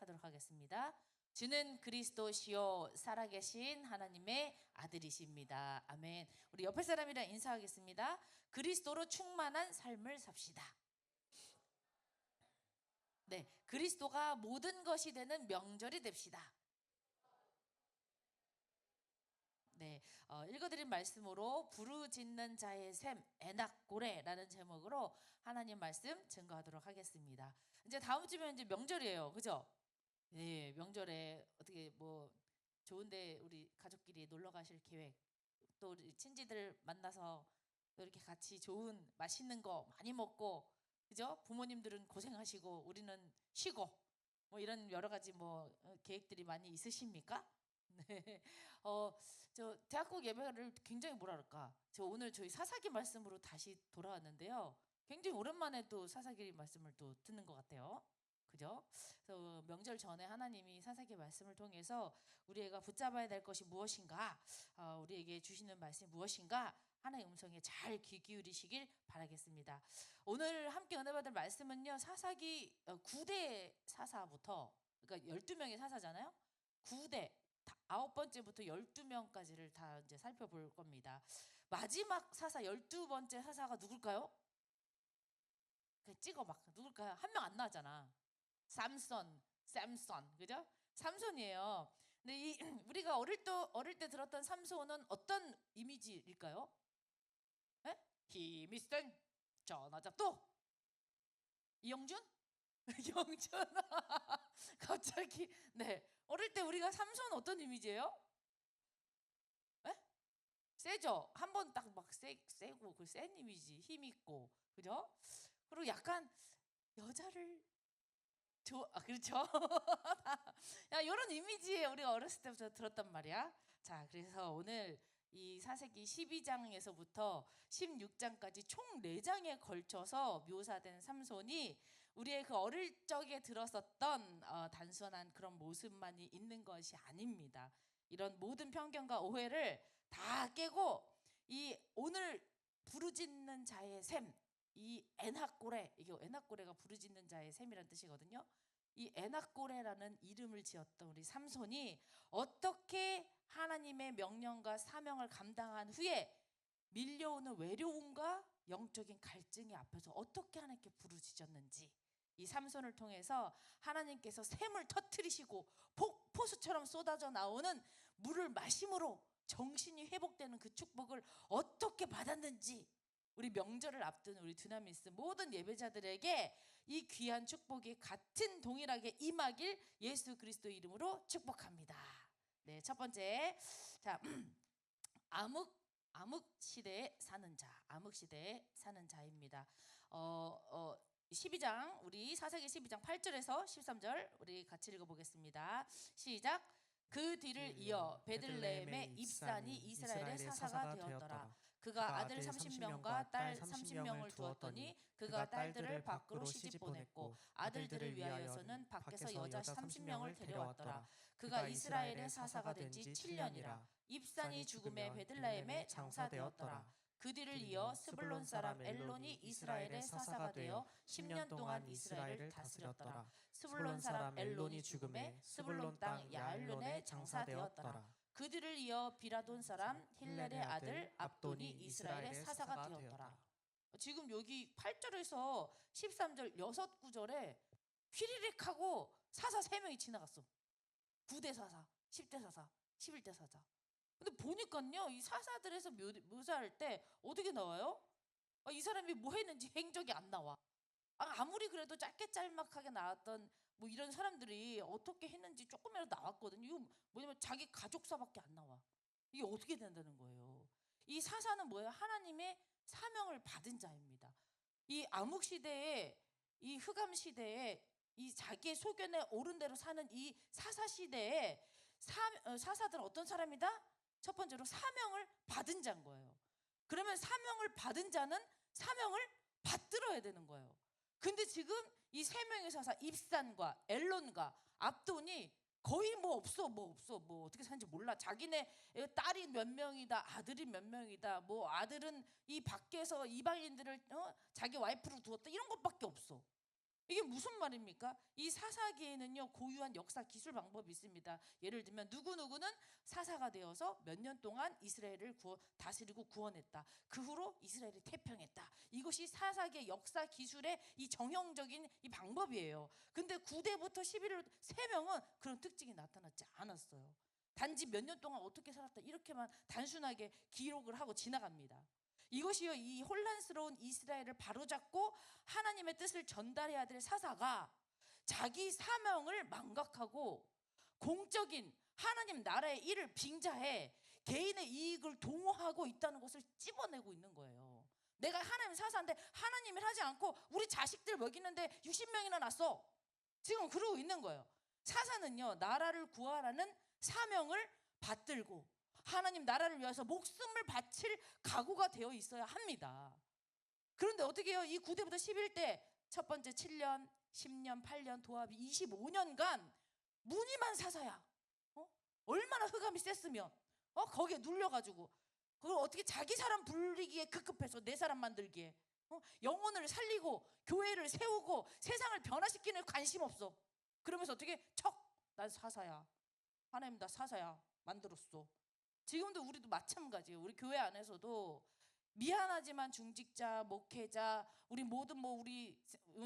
시작하도록 하겠습니다. 주는 그리스도시요 살아계신 하나님의 아들이십니다. 아멘. 우리 옆에 사람이랑 인사하겠습니다. 그리스도로 충만한 삶을 삽시다. 네, 그리스도가 모든 것이 되는 명절이 됩시다. 네, 읽어드린 말씀으로 부르짖는 자의 샘 에낙고레라는 제목으로 하나님 말씀 증거하도록 하겠습니다. 이제 다음 주면 이제 명절이에요, 그죠? 네, 명절에 어떻게 뭐 좋은데 우리 가족끼리 놀러 가실 계획, 또 우리 친지들 만나서 또 이렇게 같이 좋은 맛있는 거 많이 먹고, 그죠? 부모님들은 고생하시고 우리는 쉬고 뭐 이런 여러 가지 계획들이 많이 있으십니까? 네. 어, 저 대학국 예배를 굉장히 뭐라 그럴까? 저 오늘 저희 사사기 말씀으로 다시 돌아왔는데요. 굉장히 오랜만에 또 사사기 말씀을 또 듣는 것 같아요. 그죠? 그래서 명절 전에 하나님이 사사기 말씀을 통해서 우리가 붙잡아야 될 것이 무엇인가, 우리에게 주시는 말씀이 무엇인가, 하나의 음성에 잘 귀 기울이시길 바라겠습니다. 오늘 함께 은혜 받을 말씀은요, 사사기 9대 사사부터, 그러니까 12명의 사사잖아요. 9대 9번째부터 12명까지를 다 이제 살펴볼 겁니다. 마지막 사사 12번째 사사가 누굴까요? 그냥 찍어 막 누굴까요? 한 명 안 나왔잖아. 샘선, 그죠? 삼손이에요. 근데 이 우리가 어릴 때 들었던 삼손은 어떤 이미지일까요? 에? 힘이 센 전화잡도 이영준? 영준. 갑자기. 네, 어릴 때 우리가 삼손 어떤 이미지예요? 에? 세죠. 한 번 딱 막 세고 그 센 이미지, 힘 있고, 그죠? 그리고 약간 여자를 그렇죠. 야, 이런 이미지에 우리가 어렸을 때부터 들었단 말이야. 자, 그래서 오늘 이 사사기 12장에서부터 16장까지 총 4장에 걸쳐서 묘사된 삼손이 우리의 그 어릴 적에 들었었던 단순한 그런 모습만이 있는 것이 아닙니다. 이런 모든 편견과 오해를 다 깨고 이 오늘 부르짖는 자의 샘, 이 에낙고레, 이게 에낙고레가 부르짖는 자의 샘이라는 뜻이거든요. 이 에낙고레라는 이름을 지었던 우리 삼손이 어떻게 하나님의 명령과 사명을 감당한 후에 밀려오는 외로움과 영적인 갈증의 앞에서 어떻게 하나님께 부르짖었는지, 이 삼손을 통해서 하나님께서 샘을 터뜨리시고 폭포수처럼 쏟아져 나오는 물을 마심으로 정신이 회복되는 그 축복을 어떻게 받았는지, 우리 명절을 앞둔 우리 두나미스 모든 예배자들에게 이 귀한 축복이 같은 동일하게 임하길 예수 그리스도의 이름으로 축복합니다. 네, 첫 번째, 자, 암흑 시대에 사는 자, 암흑 시대에 사는 자입니다. 12장, 우리 사사기 12장 8절에서 13절 우리 같이 읽어보겠습니다. 시작. 그 뒤를 이어 베들레헴의 입산이 이스라엘의 사사가 되었더라. 그가 아들 30명과 딸 30명을 두었더니 그가 딸들을 밖으로 시집 보냈고 아들들을 위하여서는 밖에서 여자 30명을 데려왔더라. 그가 이스라엘의 사사가 된 지 7년이라. 입산이 죽음에 베들레헴에 장사되었더라. 그 뒤를 이어 스불론 사람 엘론이 이스라엘의 사사가 되어 10년 동안 이스라엘을 다스렸더라. 스불론 사람 엘론이 죽음에 스불론 땅 야알론에 장사되었더라. 그 뒤를 이어 비라돈 사람 힐렐의 아들 압돈이 이스라엘의 사사가 되었더라. 지금 여기 8절에서 13절 6구절에 휘리릭 하고 사사 3명이 지나갔어. 9대 사사, 10대 사사, 11대 사사. 근데 보니까요, 이 사사들에서 묘사할 때 어떻게 나와요? 이 사람이 뭐 했는지 행적이 안 나와. 아무리 그래도 짧게 짤막하게 나왔던 뭐 이런 사람들이 어떻게 했는지 조금이라도 나왔거든요. 이거 뭐냐면 자기 가족사밖에 안 나와. 이게 어떻게 된다는 거예요? 이 사사는 뭐예요? 하나님의 사명을 받은 자입니다. 이 암흑 시대에, 이 흑암 시대에, 이 자기의 소견에 옳은 대로 사는 이 사사 시대에 사사들은 어떤 사람이다? 첫 번째로 사명을 받은 자인 거예요. 그러면 사명을 받은 자는 사명을 받들어야 되는 거예요. 근데 지금 이 3명의 사사 입산과 엘론과 압돈이 거의 뭐 없어 뭐 어떻게 사는지 몰라. 자기네 딸이 몇 명이다, 아들이 몇 명이다, 뭐 아들은 이 밖에서 이방인들을 자기 와이프로 두었다, 이런 것밖에 없어. 이게 무슨 말입니까? 이 사사기에는요 고유한 역사 기술 방법이 있습니다. 예를 들면 누구누구는 사사가 되어서 몇 년 동안 이스라엘을 다스리고 구원했다. 그 후로 이스라엘이 태평했다. 이것이 사사기의 역사 기술의 이 정형적인 이 방법이에요. 근데 9대부터 11월 3명은 그런 특징이 나타나지 않았어요. 단지 몇 년 동안 어떻게 살았다 이렇게만 단순하게 기록을 하고 지나갑니다. 이것이요 이 혼란스러운 이스라엘을 바로잡고 하나님의 뜻을 전달해야 될 사사가 자기 사명을 망각하고 공적인 하나님 나라의 일을 빙자해 개인의 이익을 동호하고 있다는 것을 찝어내고 있는 거예요. 내가 하나님 사사인데 하나님 일 하지 않고 우리 자식들 먹이는데 60명이나 났어. 지금 그러고 있는 거예요. 사사는요 나라를 구하라는 사명을 받들고 하나님 나라를 위해서 목숨을 바칠 각오가 되어 있어야 합니다. 그런데 어떻게 해요? 이 9대부터 11대 첫 번째 7년, 10년, 8년 도합이 25년간 무늬만 사사야. 얼마나 흑암이 셌으면 거기에 눌려가지고 그걸 어떻게 자기 사람 불리기에 급급해서 내 사람 만들기에 영혼을 살리고 교회를 세우고 세상을 변화시키는 관심 없어. 그러면서 어떻게 난 사사야. 하나님 나 사사야 만들었어. 지금도 우리도 마찬가지예요. 우리 교회 안에서도 미안하지만 중직자, 목회자, 우리 모든 우리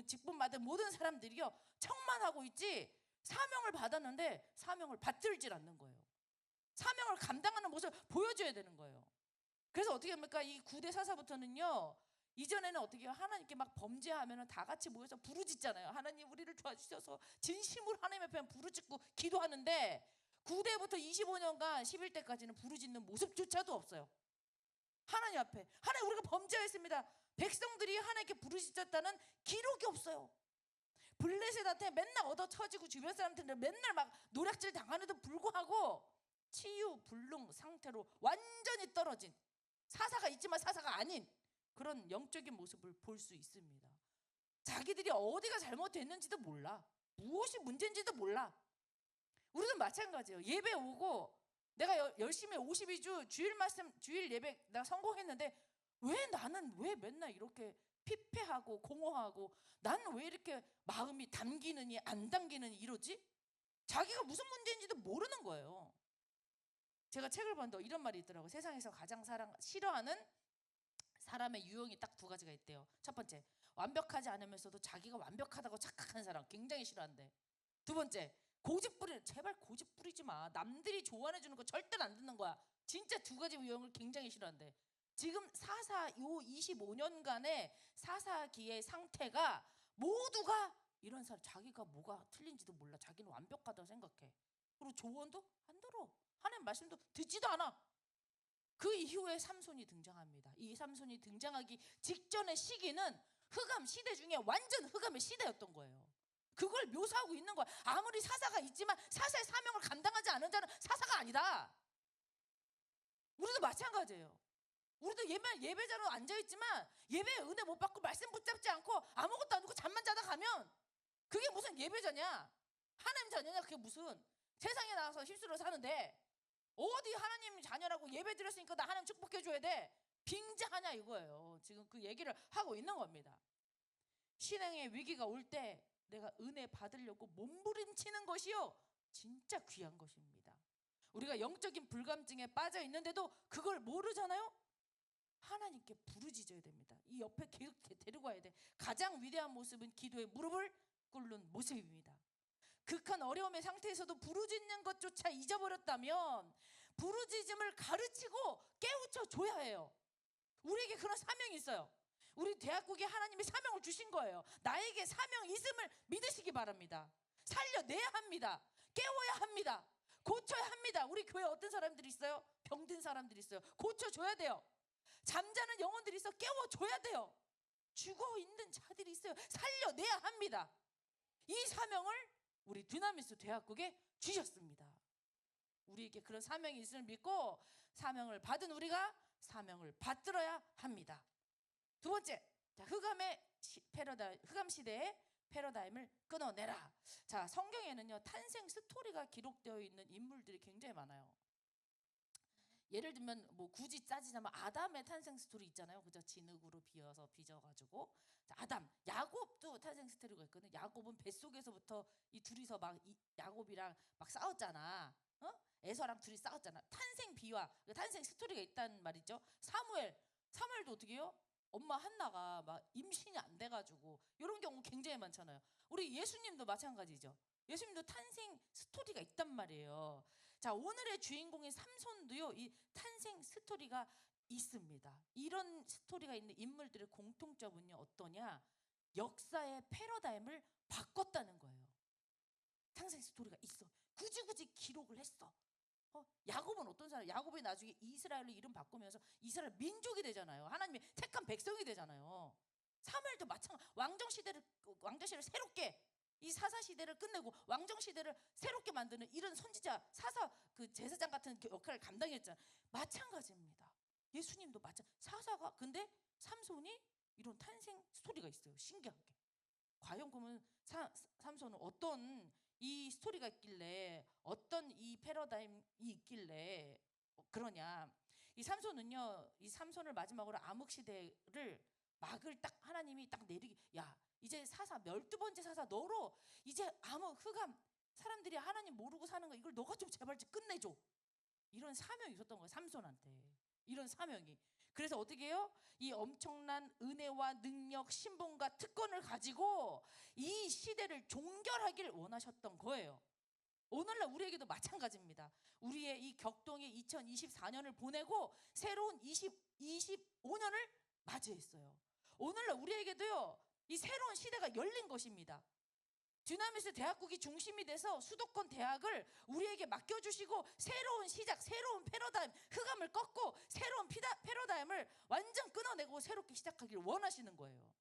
직분 받은 모든 사람들이요 척만 하고 있지 사명을 받았는데 사명을 받들질 않는 거예요. 사명을 감당하는 모습을 보여줘야 되는 거예요. 그래서 어떻게 합니까? 이 9대 사사부터는요 이전에는 어떻게 해요? 하나님께 막 범죄하면 다 같이 모여서 부르짖잖아요. 하나님 우리를 도와주셔서 진심으로 하나님 앞에 부르짖고 기도하는데 9대부터 25년간 11대까지는 부르짖는 모습조차도 없어요. 하나님 앞에 하나님 우리가 범죄했습니다. 백성들이 하나님께 부르짖었다는 기록이 없어요. 블레셋한테 맨날 얻어터지고 주변 사람들한테 맨날 막 노략질 당하는데도 불구하고 치유 불능 상태로 완전히 떨어진 사사가 있지만 사사가 아닌 그런 영적인 모습을 볼 수 있습니다. 자기들이 어디가 잘못됐는지도 몰라. 무엇이 문제인지도 몰라. 우리도 마찬가지예요. 예배 오고 내가 열심히 52주 주일 말씀 주일 예배 내가 성공했는데 왜 맨날 이렇게 피폐하고 공허하고 나는 왜 이렇게 마음이 담기느니 안 담기느니 이러지? 자기가 무슨 문제인지도 모르는 거예요. 제가 책을 봤는데 이런 말이 있더라고요. 세상에서 가장 싫어하는 사람의 유형이 딱 2가지가 있대요. 첫 번째, 완벽하지 않으면서도 자기가 완벽하다고 착각하는 사람 굉장히 싫어한대. 2번째, 고집 부리는 제발 고집 부리지 마. 남들이 좋아해 주는 거 절대로 안 듣는 거야. 진짜 2가지 유형을 굉장히 싫어한대. 지금 사사 요 25년간의 사사기의 상태가 모두가 이런 사람 자기가 뭐가 틀린지도 몰라. 자기는 완벽하다고 생각해. 그리고 조언도 안 들어. 하나님 말씀도 듣지도 않아. 그 이후에 삼손이 등장합니다. 이 삼손이 등장하기 직전의 시기는 흑암 시대 중에 완전 흑암의 시대였던 거예요. 그걸 묘사하고 있는 거야. 아무리 사사가 있지만 사사의 사명을 감당하지 않은 자는 사사가 아니다. 우리도 마찬가지예요. 우리도 예배자로 앉아있지만 예배에 은혜 못 받고 말씀 붙잡지 않고 아무것도 안 하고 잠만 자다 가면 그게 무슨 예배자냐? 하나님 자녀냐? 그게 무슨 세상에 나와서 휩쓸어 사는데 어디 하나님 자녀라고 예배 드렸으니까 나 하나님 축복해줘야 돼. 빙자하냐 이거예요. 지금 그 얘기를 하고 있는 겁니다. 신앙의 위기가 올 때 내가 은혜 받으려고 몸부림치는 것이요 진짜 귀한 것입니다. 우리가 영적인 불감증에 빠져 있는데도 그걸 모르잖아요. 하나님께 부르짖어야 됩니다. 이 옆에 계속 데리고 와야 돼. 가장 위대한 모습은 기도의 무릎을 꿇는 모습입니다. 극한 어려움의 상태에서도 부르짖는 것조차 잊어버렸다면 부르짖음을 가르치고 깨우쳐 줘야 해요. 우리에게 그런 사명이 있어요. 우리 대학국에 하나님이 사명을 주신 거예요. 나에게 사명이 있음을 믿으시기 바랍니다. 살려내야 합니다. 깨워야 합니다. 고쳐야 합니다. 우리 교회에 어떤 사람들이 있어요? 병든 사람들이 있어요. 고쳐줘야 돼요. 잠자는 영혼들이 있어 깨워줘야 돼요. 죽어있는 자들이 있어요. 살려내야 합니다. 이 사명을 우리 드나미스 대학국에 주셨습니다. 우리에게 그런 사명이 있음을 믿고 사명을 받은 우리가 사명을 받들어야 합니다. 2번째, 흑암 시대의 패러다임을 끊어내라. 자, 성경에는요 탄생 스토리가 기록되어 있는 인물들이 굉장히 많아요. 예를 들면 뭐 굳이 따지자면 아담의 탄생 스토리 있잖아요. 그죠? 진흙으로 빚어가지고 아담, 야곱도 탄생 스토리가 있거든요. 야곱은 뱃속에서부터 이 둘이서 막 야곱이랑 막 싸웠잖아. 어? 에서랑 둘이 싸웠잖아. 탄생 비화, 탄생 스토리가 있단 말이죠. 사무엘도 어떻게 해요? 엄마 한나가 막 임신이 안 돼가지고 이런 경우 굉장히 많잖아요. 우리 예수님도 마찬가지죠. 예수님도 탄생 스토리가 있단 말이에요. 자, 오늘의 주인공인 삼손도요, 이 탄생 스토리가 있습니다. 이런 스토리가 있는 인물들의 공통점은요, 어떠냐? 역사의 패러다임을 바꿨다는 거예요. 탄생 스토리가 있어. 굳이 기록을 했어. 야곱은 어떤 사람? 야곱이 나중에 이스라엘로 이름 바꾸면서 이스라엘 민족이 되잖아요. 하나님의 택한 백성이 되잖아요. 사무엘도 마찬가지. 왕정 시대를 새롭게, 이 사사 시대를 끝내고 왕정 시대를 새롭게 만드는 이런 선지자, 사사 그 제사장 같은 역할을 감당했잖아요. 마찬가지입니다. 예수님도 사사가, 근데 삼손이 이런 탄생 스토리가 있어요. 신기하게. 과연 그러면 삼손은 어떤 이 스토리가 있길래, 어떤 이 패러다임이 있길래 그러냐? 이 삼손을 마지막으로 암흑 시대를 막을 딱 하나님이 딱 내리기, 야, 이제 12번째 사사 너로 이제 암흑 흑암 사람들이 하나님 모르고 사는 거 이걸 너가 좀 제발 좀 끝내줘. 이런 사명이 있었던 거예요. 삼손한테. 이런 사명이. 그래서 어떻게 해요? 이 엄청난 은혜와 능력, 신분과 특권을 가지고 이 시대를 종결하길 원하셨던 거예요. 오늘날 우리에게도 마찬가지입니다. 우리의 이 격동의 2024년을 보내고 새로운 2025년을 맞이했어요. 오늘날 우리에게도요, 이 새로운 시대가 열린 것입니다. 듀나미스 대학국이 중심이 돼서 수도권 대학을 우리에게 맡겨주시고 새로운 시작, 새로운 패러다임, 흑암을 꺾고 새로운 패러다임을 완전 끊어내고 새롭게 시작하기를 원하시는 거예요.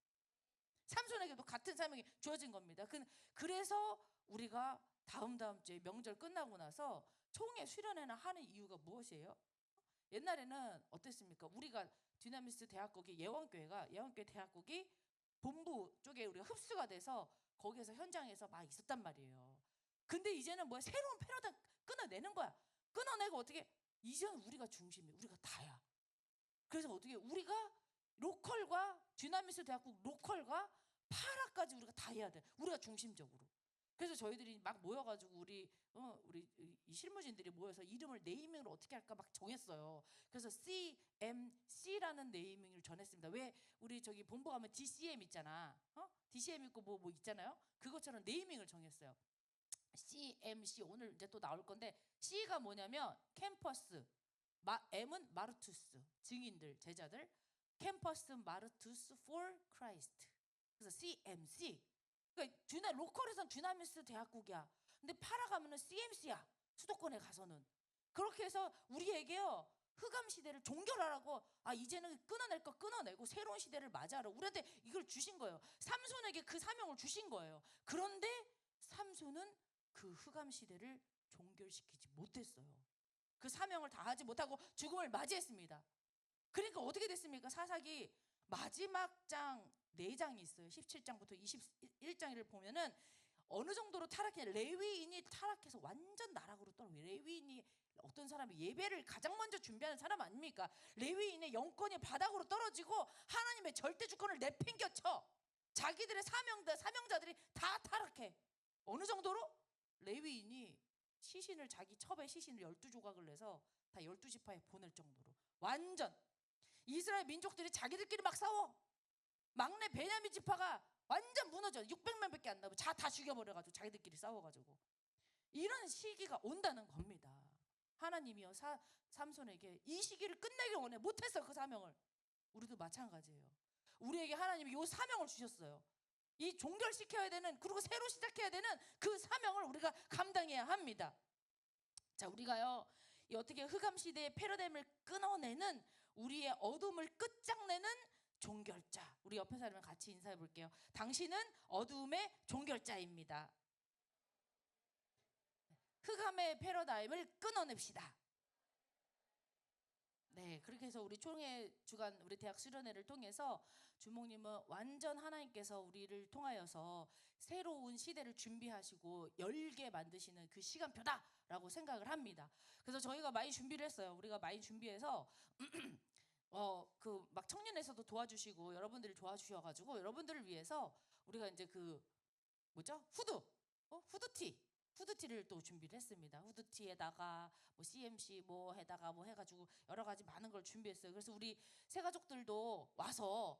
삼손에게도 같은 사명이 주어진 겁니다. 그래서 우리가 다음 주에 명절 끝나고 나서 총회 수련회나 하는 이유가 무엇이에요? 옛날에는 어땠습니까? 우리가 듀나미스 대학국이 예원교회 대학국이 본부 쪽에 우리가 흡수가 돼서 거기에서 현장에서 막 있었단 말이에요. 근데 이제는 뭐야? 새로운 패러다임 끊어내는 거야. 끊어내고 어떻게? 이제는 우리가 중심이야. 우리가 다야. 그래서 어떻게? 우리가 로컬과 듀나미스 대학국 로컬과 파라까지 우리가 다 해야 돼. 우리가 중심적으로. 그래서 저희들이 막 모여가지고 우리 이 실무진들이 모여서 이름을 네이밍을 어떻게 할까 막 정했어요. 그래서 CMC라는 네이밍을 정했습니다. 왜 우리 저기 본부 가면 DCM 있잖아. DCM 있고 뭐 있잖아요. 그것처럼 네이밍을 정했어요. CMC 오늘 이제 또 나올 건데, C가 뭐냐면 캠퍼스, M은 마르투스, 증인들, 제자들, 캠퍼스 마르투스 for Christ. 그래서 CMC. 그러니까 로컬에서는 듀나미스 대학국이야. 근데 파라 가면은 CMC야. 수도권에 가서는. 그렇게 해서 우리에게요, 흑암 시대를 종결하라고, 이제는 끊어낼 거 끊어내고 새로운 시대를 맞이하라. 우리한테 이걸 주신 거예요. 삼손에게 그 사명을 주신 거예요. 그런데 삼손은 그 흑암 시대를 종결시키지 못했어요. 그 사명을 다하지 못하고 죽음을 맞이했습니다. 그러니까 어떻게 됐습니까? 사사기 마지막 장 4장이 있어요. 17장부터 21장을 보면은 어느 정도로 타락해, 레위인이 타락해서 완전 나락으로 떨어져요. 레위인이 어떤 사람이 예배를 가장 먼저 준비하는 사람 아닙니까? 레위인의 영권이 바닥으로 떨어지고 하나님의 절대 주권을 내팽겨쳐. 자기들의 사명자들이 다 타락해. 어느 정도로? 레위인이 자기 첩에 시신을 12조각을 내서 다 12지파에 보낼 정도로 완전 이스라엘 민족들이 자기들끼리 막 싸워. 막내 베냐민 지파가 완전 무너져. 600명밖에 안 나고 다 죽여버려가지고 자기들끼리 싸워가지고 이런 시기가 온다는 겁니다. 하나님이요, 삼손에게 이 시기를 끝내길 원해. 못했어. 그 사명을. 우리도 마찬가지예요. 우리에게 하나님이 이 사명을 주셨어요. 이 종결시켜야 되는, 그리고 새로 시작해야 되는 그 사명을 우리가 감당해야 합니다. 자, 우리가요, 어떻게 흑암 시대의 패러다임을 끊어내는, 우리의 어둠을 끝장내는 종결자. 우리 옆에 사람을 같이 인사해 볼게요. 당신은 어둠의 종결자입니다. 흑암의 패러다임을 끊어냅시다. 네, 그렇게 해서 우리 총회 주간 우리 대학 수련회를 통해서 주목님은 완전 하나님께서 우리를 통하여서 새로운 시대를 준비하시고 열게 만드시는 그 시간표다라고 생각을 합니다. 그래서 저희가 많이 준비를 했어요. 우리가 많이 준비해서 그 막 청년에서도 도와주시고 여러분들이 도와주셔가지고 여러분들을 위해서 우리가 이제 그 뭐죠? 후드티를 또 준비를 했습니다. 후드티에다가 뭐 CMC 뭐 해다가 뭐 해가지고 여러 가지 많은 걸 준비했어요. 그래서 우리 새 가족들도 와서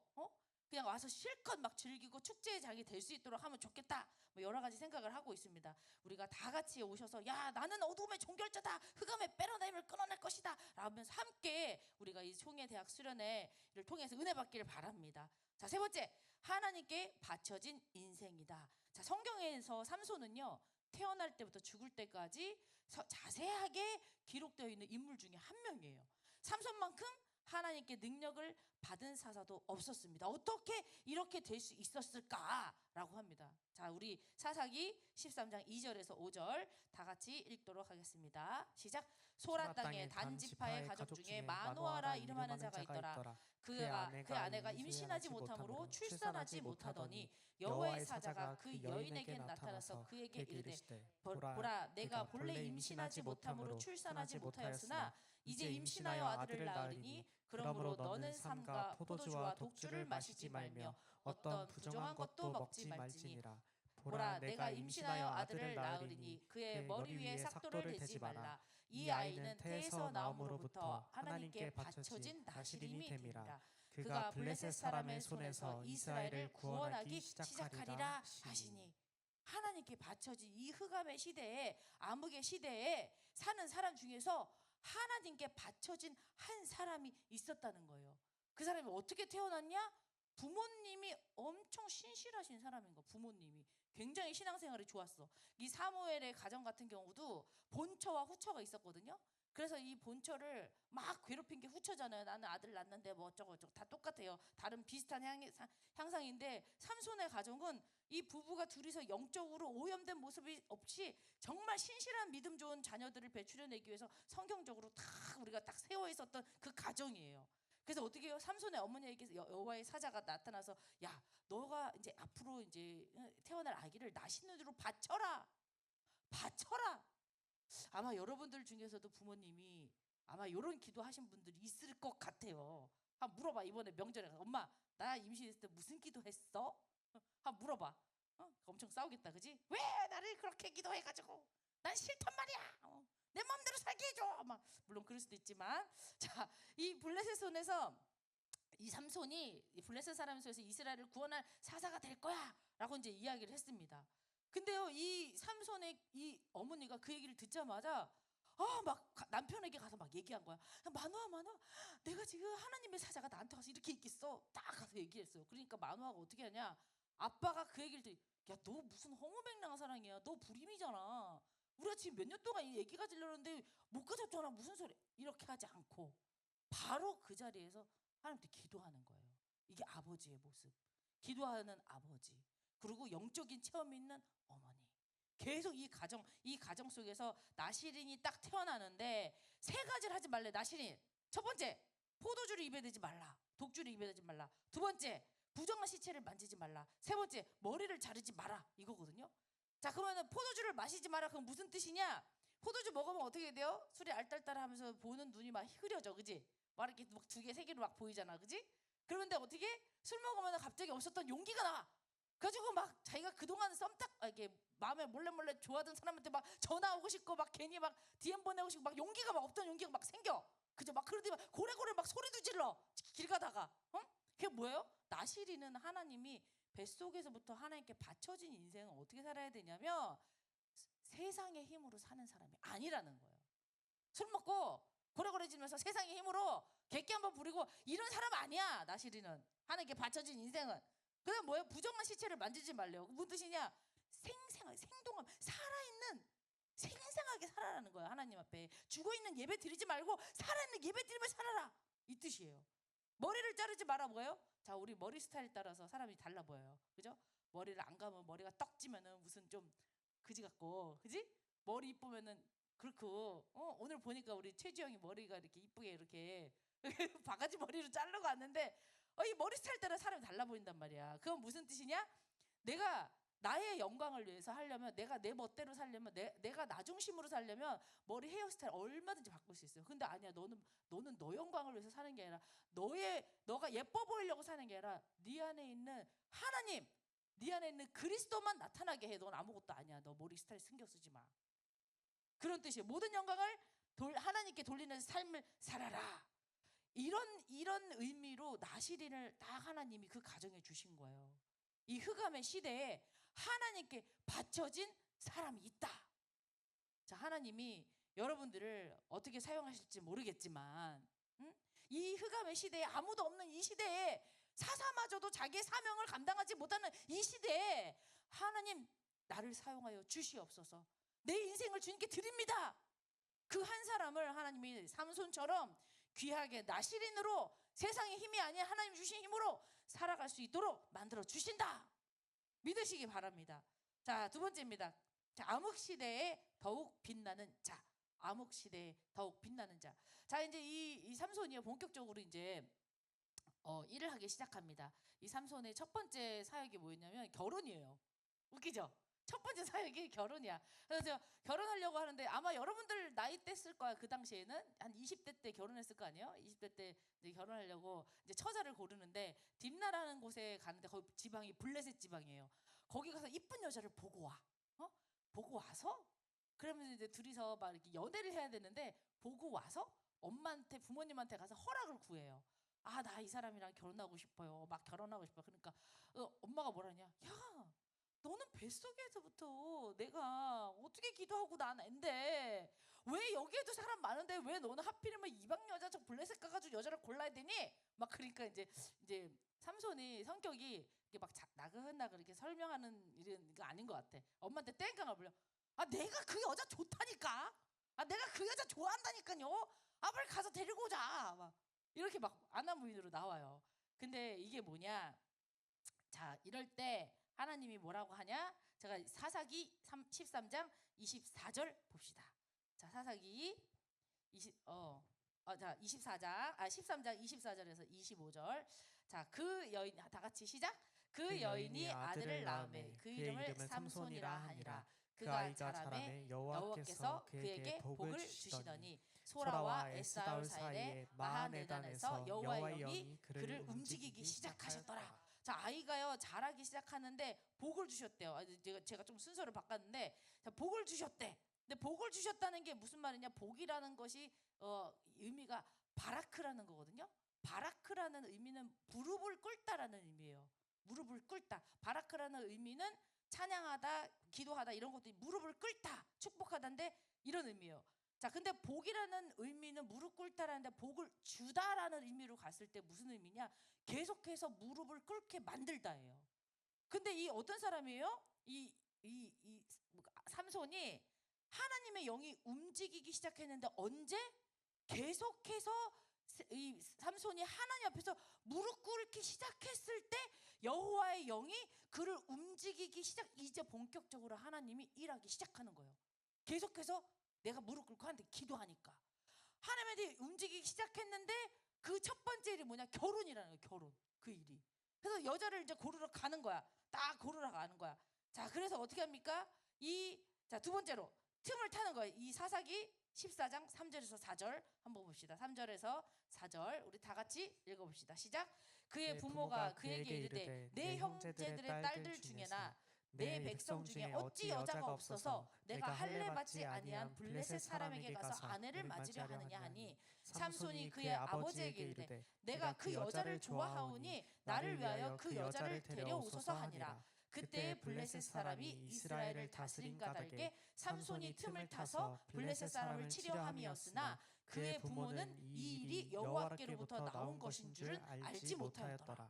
그냥 와서 실컷 막 즐기고 축제장이 될 수 있도록 하면 좋겠다. 뭐 여러 가지 생각을 하고 있습니다. 우리가 다 같이 오셔서 야 나는 어둠의 종결자다. 흑암의 빼어남을 끊어낼 것이다. 라면서 함께 우리가 이 총회 대학 수련회를 통해서 은혜 받기를 바랍니다. 자, 세 번째 하나님께 바쳐진 인생이다. 자, 성경에서 삼손은요 태어날 때부터 죽을 때까지 자세하게 기록되어 있는 인물 중에 한 명이에요. 삼손만큼 하나님께 능력을 받은 사사도 없었습니다. 어떻게 이렇게 될 수 있었을까라고 합니다. 자, 우리 사사기 13장 2절에서 5절 다 같이 읽도록 하겠습니다. 시작. 소라 땅의 단지파의 가족 중에 마노아라 이름하는 자가 있더라. 그 아내가 임신하지 못함으로 출산하지 못하더니 여호와의 사자가 그 여인에게 나타나서 그에게 이르되 보라 내가 본래 임신하지 못함으로 출산하지 못하였으나 이제 임신하여 아들을 낳으리니 그러므로 너는 삼가 포도주와 독주를 마시지 말며 어떤 부정한 것도 먹지 말지니라. 보라 내가 임신하여 아들을 낳으리니 그의 머리 위에 삭도를 대지 말라. 이 아이는 태에서 나옴으로부터 하나님께 바쳐진 나시림이 됨이라. 그가 블레셋 사람의 손에서 이스라엘을 구원하기 시작하리라 하시니. 하나님께 바쳐진 이 흑암의 시대에 암흑의 시대에 사는 사람 중에서 하나님께 바쳐진 한 사람이 있었다는 거예요. 그 사람이 어떻게 태어났냐? 부모님이 엄청 신실하신 사람인 거. 부모님이 굉장히 신앙생활이 좋았어. 이 사무엘의 가정 같은 경우도 본처와 후처가 있었거든요. 그래서 이 본처를 막 괴롭힌 게 후처잖아요. 나는 아들 낳는데 뭐 어쩌고 다 똑같아요. 다른 비슷한 향상인데 삼손의 가정은 이 부부가 둘이서 영적으로 오염된 모습이 없이 정말 신실한 믿음 좋은 자녀들을 배출해내기 위해서 성경적으로 다 우리가 딱 세워 있었던 그 가정이에요. 그래서 어떻게 해요? 삼손의 어머니에게 여호와의 사자가 나타나서 야 너가 이제 앞으로 이제 태어날 아기를 나시는으로 바쳐라. 아마 여러분들 중에서도 부모님이 아마 이런 기도하신 분들이 있을 것 같아요. 한번 물어봐. 이번에 명절에 엄마 나 임신했을 때 무슨 기도했어? 한번 물어봐. 엄청 싸우겠다 그지? 왜 나를 그렇게 기도해가지고 난 싫단 말이야. 내 마음대로 살게 해줘. 물론 그럴 수도 있지만 자, 이 블레셋 손에서 이 삼손이 블레셋 사람의 손에서 이스라엘을 구원할 사사가 될 거야 라고 이제 이야기를 했습니다. 근데요 이 삼손의 이 어머니가 그 얘기를 듣자마자 막 남편에게 가서 막 얘기한 거야. 마누아 내가 지금 하나님의 사자가 나한테 와서 이렇게 있겠어. 딱 가서 얘기했어요. 그러니까 마누아가 어떻게 하냐, 아빠가 그 얘기를 듣 야 너 무슨 허무맹랑한 사랑이야. 너 불임이잖아. 우리가 지금 몇 년 동안 이 얘기가 들렸는데 못 가졌잖아. 무슨 소리. 이렇게 하지 않고 바로 그 자리에서 하나님께 기도하는 거예요. 이게 아버지의 모습. 기도하는 아버지. 그리고 영적인 체험이 있는 어머니. 계속 이 가정 속에서 나시린이 딱 태어나는데 세 가지를 하지 말래. 나시린. 첫 번째, 포도주를 입에 대지 말라. 독주를 입에 대지 말라. 두 번째, 부정한 시체를 만지지 말라. 세 번째, 머리를 자르지 마라. 이거거든요. 자, 그러면 포도주를 마시지 마라. 그럼 무슨 뜻이냐? 포도주 먹으면 어떻게 돼요? 술이 알딸딸하면서 보는 눈이 막 흐려져, 그지? 막 이렇게 막 두 개, 세 개로 막 보이잖아, 그지? 그런데 어떻게 술 먹으면 갑자기 없었던 용기가 나와. 그래가지고 막 자기가 그동안 이렇게 마음에 몰래 좋아하던 사람한테 막 전화 오고 싶고 막 괜히 막 DM 보내고 싶고 막 용기가 막 없던 용기가 막 생겨. 그죠? 막 그러더니 막 고래고래 막 소리도 질러. 길 가다가. 그게 뭐예요? 나시리는 하나님이 뱃속에서부터 하나님께 바쳐진 인생을 어떻게 살아야 되냐면 세상의 힘으로 사는 사람이 아니라는 거예요. 술 먹고 고래고래지면서 세상의 힘으로 객기 한번 부리고 이런 사람 아니야. 나시리는 하나님께 바쳐진 인생은. 그다음 뭐예요? 부정한 시체를 만지지 말래요. 무슨 뜻이냐? 생동함, 살아있는 생생하게 살아라는 거예요. 하나님 앞에 죽어있는 예배 드리지 말고 살아있는 예배 드리며 살아라. 이 뜻이에요. 머리를 자르지 마라. 뭐예요? 자, 우리 머리 스타일 따라서 사람이 달라 보여요. 그죠? 머리를 안 감으면 머리가 떡지면은 무슨 좀 그지 같고, 그지? 머리 이쁘면은 그렇고 오늘 보니까 우리 최지영이 머리가 이렇게 이쁘게 이렇게 바가지 머리로 자르고 왔는데 이 머리 스타일 따라 사람이 달라 보인단 말이야. 그건 무슨 뜻이냐? 내가 나의 영광을 위해서 하려면, 내가 내 멋대로 살려면, 내가 나 중심으로 살려면 머리 헤어스타일 얼마든지 바꿀 수 있어요. 근데 아니야, 너는 너 영광을 위해서 사는 게 아니라 너가 예뻐 보이려고 사는 게 아니라 네 안에 있는 하나님, 네 안에 있는 그리스도만 나타나게 해. 넌 아무것도 아니야. 너 머리 스타일 신경 쓰지 마. 그런 뜻이에요. 모든 영광을 하나님께 돌리는 삶을 살아라. 이런 의미로 나시린을 딱 하나님이 그 가정에 주신 거예요. 이 흑암의 시대에 하나님께 바쳐진 사람이 있다. 자, 하나님이 여러분들을 어떻게 사용하실지 모르겠지만, 이 흑암의 시대에, 아무도 없는 이 시대에, 사사마저도 자기의 사명을 감당하지 못하는 이 시대에 하나님, 나를 사용하여 주시옵소서. 내 인생을 주님께 드립니다. 그 한 사람을 하나님이 삼손처럼 귀하게 나시린으로, 세상의 힘이 아닌 하나님 주신 힘으로 살아갈 수 있도록 만들어 주신다. 믿으시기 바랍니다. 자, 두 번째입니다. 자, 암흑시대에 더욱 빛나는 자. 암흑시대에 더욱 빛나는 자. 자, 이제 이 삼손이 본격적으로 이제 일을 하기 시작합니다. 이 삼손의 첫 번째 사역이 뭐였냐면 결혼이에요. 웃기죠? 첫 번째 사역이 결혼이야. 그래서 결혼하려고 하는데 아마 여러분들 나이 때쓸 거야. 그 당시에는 한 20대 때 결혼했을 거 아니에요? 20대 때 이제 결혼하려고 이제 처자를 고르는데 딥나라는 곳에 가는데 거기 지방이 블레셋 지방이에요. 거기 가서 이쁜 여자를 보고 와. 보고 와서 그러면 이제 둘이서 막 이렇게 연애를 해야 되는데 보고 와서 엄마한테, 부모님한테 가서 허락을 구해요. 아, 나 이 사람이랑 결혼하고 싶어요. 막 결혼하고 싶어. 그러니까 엄마가 뭐라냐? 야, 너는 뱃속에서부터 내가 어떻게 기도하고 난 앤데 왜 여기에도 사람 많은데 왜 너는 하필이면 이방 여자 저 블레셋 가가지고 여자를 골라야 되니? 막 그러니까 이제 삼손이 성격이 이게 막 나긋나긋 이렇게 설명하는 이런 거 아닌 것 같아. 엄마한테 땡깡을 불려. 아, 내가 그 여자 좋다니까. 아, 내가 그 여자 좋아한다니까요. 아, 빨리 가서 데리고 오자. 막 이렇게 막 아나무인으로 나와요. 근데 이게 뭐냐? 자, 이럴 때 하나님이 뭐라고 하냐? 제가 사사기 13장 24절 봅시다. 자, 사사기 13장 24절에서 25절. 자, 그 여인, 다 같이 시작. 그 여인이 아들을 낳으매 그 이름을 삼손이라 하니라. 그 아이가 자라매 여호와께서 그에게 복을 주시더니 소라와 에스다올 사이에 마하네단에서 여호와의 영이 그를 움직이기 시작하셨더라. 자, 아이가요 자라기 시작하는데 복을 주셨대요. 제가 좀 순서를 바꿨는데, 자, 복을 주셨대. 근데 복을 주셨다는 게 무슨 말이냐? 복이라는 것이 의미가 바라크라는 거거든요. 바라크라는 의미는 무릎을 꿇다라는 의미예요. 무릎을 꿇다. 바라크라는 의미는 찬양하다, 기도하다 이런 것도 무릎을 꿇다, 축복하다인데 이런 의미예요. 자, 근데 복이라는 의미는 무릎 꿇다라는데 복을 주다라는 의미로 갔을 때 무슨 의미냐? 계속해서 무릎을 꿇게 만들다예요. 근데 이 어떤 사람이에요? 이 삼손이 하나님의 영이 움직이기 시작했는데 언제? 계속해서 이 삼손이 하나님 앞에서 무릎 꿇기 시작했을 때 여호와의 영이 그를 움직이기 이제 본격적으로 하나님이 일하기 시작하는 거예요. 계속해서 내가 무릎 꿇고 하는데 기도하니까 하나님한테 움직이기 시작했는데 그 첫 번째 일이 뭐냐? 결혼이라는 거예요. 결혼. 그 일이. 그래서 여자를 이제 고르러 가는 거야. 딱 고르러 가는 거야. 자, 그래서 어떻게 합니까? 자, 두 번째로 틈을 타는 거예요. 이 사사기 14장 3절에서 4절 한번 봅시다. 3절에서 4절 우리 다 같이 읽어봅시다. 시작. 그의 부모가 그에게 이르되 내 형제들의 딸들 중에나 내 백성 중에 어찌 여자가 없어서 내가 할례 받지 아니한 블레셋 사람에게 가서 아내를 맞으려 하느냐 하니, 삼손이 그의 아버지에게 이르되 내가 그 여자를 좋아하오니 나를 위하여 그 여자를 데려오소서 하니라. 그때 블레셋 사람이 이스라엘을 다스린 까닭에 삼손이 틈을 타서 블레셋 사람을 치려 함이었으나 그의 부모는 이 일이 여호와께로부터 나온 것인 줄을 알지 못하였더라.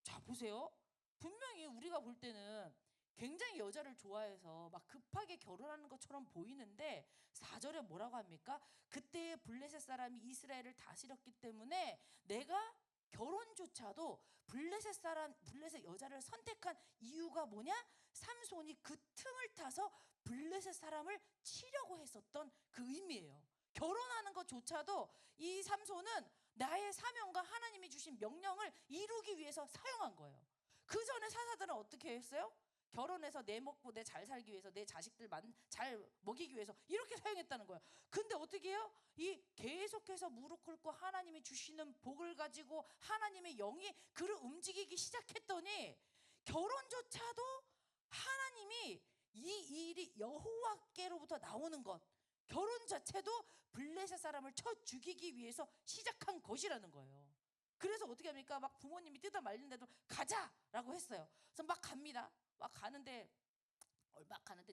자, 보세요. 분명히 우리가 볼 때는 굉장히 여자를 좋아해서 막 급하게 결혼하는 것처럼 보이는데 4절에 뭐라고 합니까? 그때 블레셋 사람이 이스라엘을 다스렸기 때문에 내가 결혼조차도 블레셋 여자를 선택한 이유가 뭐냐? 삼손이 그 틈을 타서 블레셋 사람을 치려고 했었던 그 의미예요. 결혼하는 것조차도 이 삼손은 나의 사명과 하나님이 주신 명령을 이루기 위해서 사용한 거예요. 그 전에 사사들은 어떻게 했어요? 결혼해서 내 먹고 내 잘 살기 위해서, 내 자식들 잘 먹이기 위해서 이렇게 사용했다는 거예요. 근데 어떻게 해요? 이 계속해서 무릎 꿇고 하나님이 주시는 복을 가지고 하나님의 영이 그를 움직이기 시작했더니 결혼조차도 하나님이 이 일이 여호와께로부터 나오는 것, 결혼 자체도 블레셋 사람을 쳐 죽이기 위해서 시작한 것이라는 거예요. 그래서 어떻게 합니까? 막 부모님이 뜯어 말리는데도 가자라고 했어요. 그래서 막 갑니다. 막 가는데